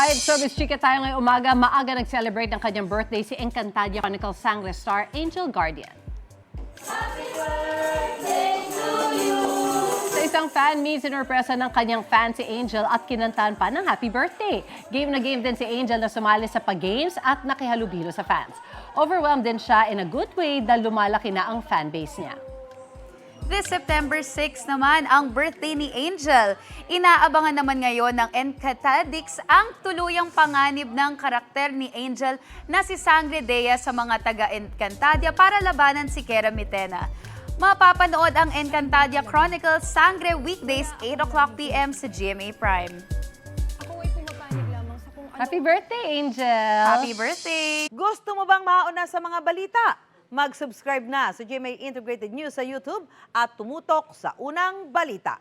Alright, so Miss Chika tayo ngayong umaga. Maaga nag-celebrate ng kanyang birthday si Encantadia Chronicles Sangre star Angel Guardian. Sa isang fan meet, sinurpresa ng kanyang fan si Angel at kinantahan pa ng happy birthday. Game na game din si Angel na sumali sa pag-games at nakihalubilo sa fans. Overwhelmed din siya in a good way dahil lumalaki na ang fanbase niya. This September 6 naman ang birthday ni Angel. Inaabangan naman ngayon ng Encantadix ang tuluyang panganib ng karakter ni Angel na si Sangre Dea sa mga taga-Encantadia para labanan si Kera Mitena. Mapapanood ang Encantadia Chronicles Sangre weekdays 8 o'clock p.m. sa GMA Prime. Happy birthday, Angel! Happy birthday! Gusto mo bang mauna sa mga balita? Mag-subscribe na sa GMA Integrated News sa YouTube at tumutok sa unang balita.